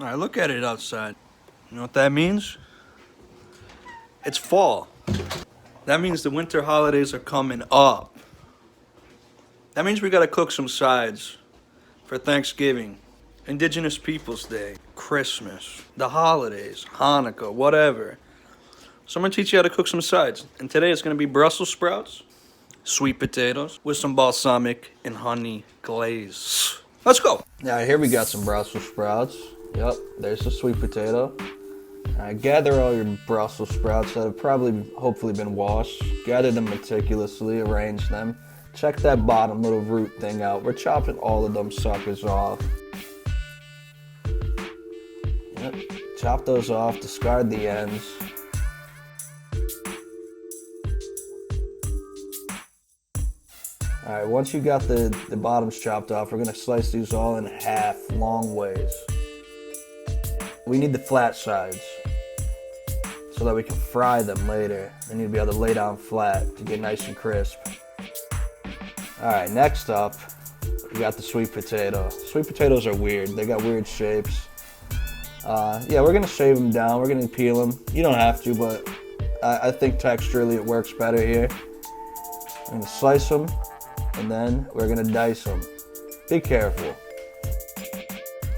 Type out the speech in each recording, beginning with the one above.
All right, look at it outside. You know what that means? It's fall. That means the winter holidays are coming up. That means we gotta cook some sides for Thanksgiving, Indigenous Peoples Day, Christmas, the holidays, Hanukkah, whatever. So I'm gonna teach you how to cook some sides. And today it's gonna be Brussels sprouts, sweet potatoes, with some balsamic and honey glaze. Let's go. Now here we got some Brussels sprouts. Yep, there's the sweet potato. Gather all your Brussels sprouts that have probably, hopefully been washed. Gather them meticulously, arrange them. Check that bottom little root thing out. We're chopping all of them suckers off. Yep, chop those off, discard the ends. Alright, once you got the bottoms chopped off, we're going to slice these all in half, long ways. We need the flat sides so that we can fry them later. They need to be able to lay down flat to get nice and crisp. Alright, next up, we got the sweet potato. Sweet potatoes are weird. They got weird shapes. Yeah, we're going to shave them down. We're going to peel them. You don't have to, but I think texturally it works better here. I'm going to slice them, and then we're going to dice them. Be careful.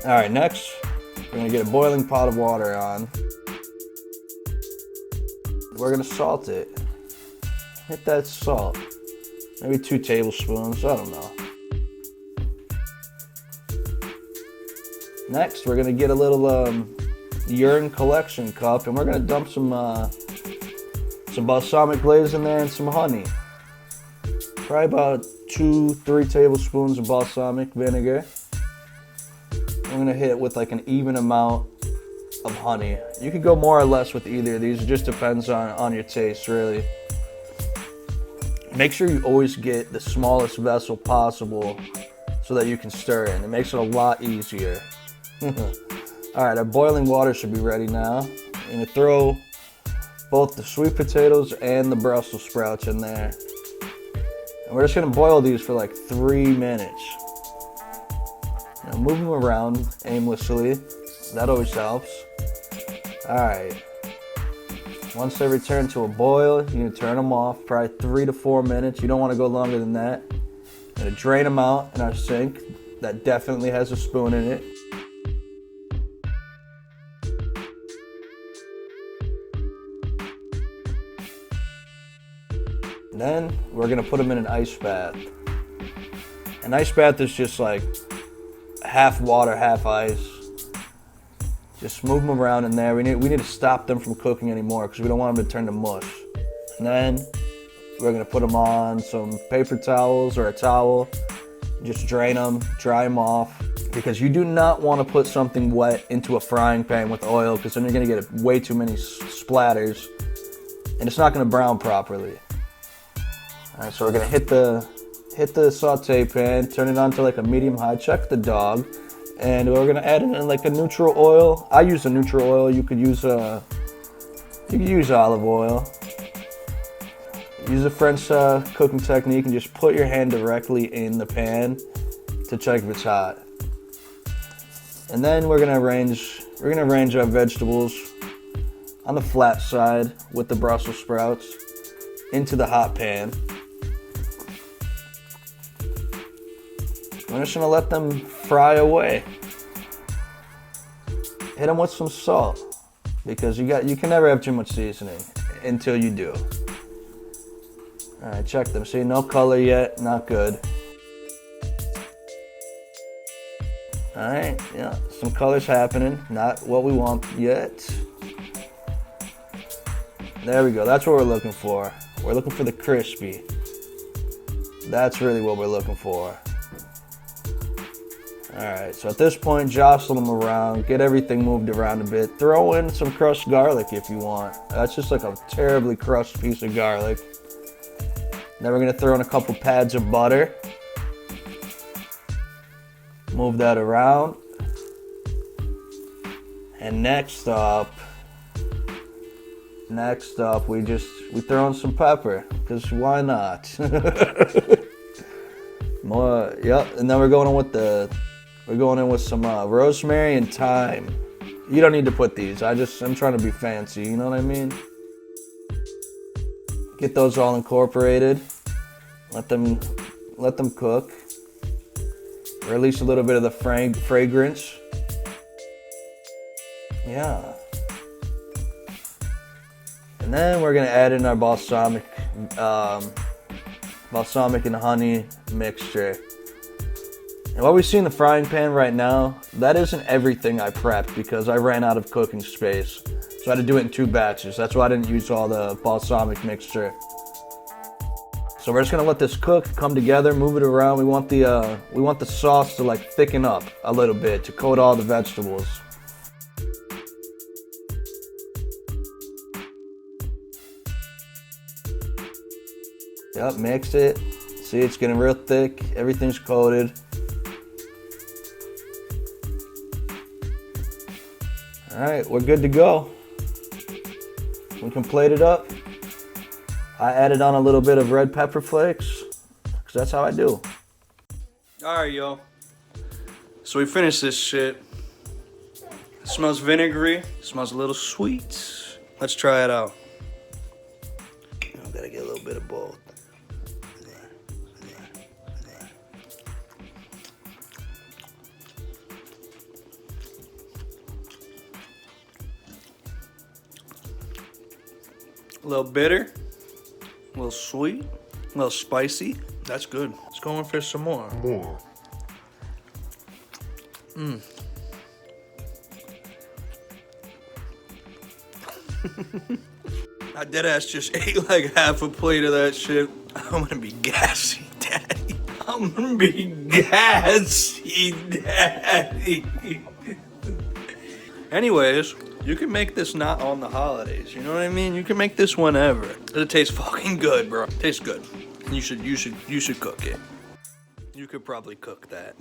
Alright, next, we're going to get a boiling pot of water on. We're going to salt it. Hit that salt. Maybe 2 tablespoons, I don't know. Next, we're going to get a little urine collection cup, and we're going to dump some balsamic glaze in there and some honey. Probably about 2-3 tablespoons of balsamic vinegar. I'm going to hit it with like an even amount of honey. You could go more or less with either of these. It just depends on your taste, really. Make sure you always get the smallest vessel possible so that you can stir it. It makes it a lot easier. Alright, our boiling water should be ready now. I'm going to throw both the sweet potatoes and the Brussels sprouts in there. And we're just going to boil these for like 3 minutes. Now move them around aimlessly. That always helps. Alright. Once they return to a boil, you can turn them off, probably 3 to 4 minutes. You don't want to go longer than that. I'm going to drain them out in our sink. That definitely has a spoon in it. Then we're going to put them in an ice bath. An ice bath is just like half water, half ice. Just move them around in there. We need to stop them from cooking anymore because we don't want them to turn to mush. And then we're going to put them on some paper towels or a towel. Just drain them, dry them off. Because you do not want to put something wet into a frying pan with oil because then you're going to get way too many splatters. And it's not going to brown properly. Alright, so we're going to hit the saute pan, turn it on to like a medium high, check the dog. And we're gonna add in like a neutral oil. I use a neutral oil. You could use olive oil. Use a French cooking technique and just put your hand directly in the pan to check if it's hot. And then we're gonna arrange our vegetables on the flat side with the Brussels sprouts into the hot pan. We're just gonna let them fry away. Hit them with some salt because you can never have too much seasoning until you do. All right, check them. See, no color yet, not good. All right, yeah, some color's happening. Not what we want yet. There we go. That's what we're looking for. We're looking for the crispy. That's really what we're looking for. Alright, so at this point, jostle them around, get everything moved around a bit. Throw in some crushed garlic if you want. That's just like a terribly crushed piece of garlic. Then we're going to throw in a couple pads of butter. Move that around. And next up, we throw in some pepper, because why not? More, yep, and then we're going in with some rosemary and thyme. You don't need to put these. I'm trying to be fancy, you know what I mean? Get those all incorporated. Let them cook. Release a little bit of the fragrance. Yeah. And then we're gonna add in our balsamic and honey mixture. And what we see in the frying pan right now, that isn't everything I prepped because I ran out of cooking space. So I had to do it in 2 batches. That's why I didn't use all the balsamic mixture. So we're just gonna let this cook, come together, move it around. We want the sauce to like thicken up a little bit to coat all the vegetables. Yep, mix it. See, it's getting real thick. Everything's coated. All right, we're good to go. We can plate it up. I added on a little bit of red pepper flakes, because that's how I do. All right, yo. So we finished this shit. It smells vinegary. It smells a little sweet. Let's try it out. I gotta get a little bit of both. A little bitter, a little sweet, a little spicy. That's good. Let's go in for some more. I deadass just ate like half a plate of that shit. I'm gonna be gassy, daddy. I'm gonna be gassy, daddy. Anyways, you can make this not on the holidays, you know what I mean? You can make this whenever. It tastes fucking good, bro. It tastes good. You should cook it. You could probably cook that.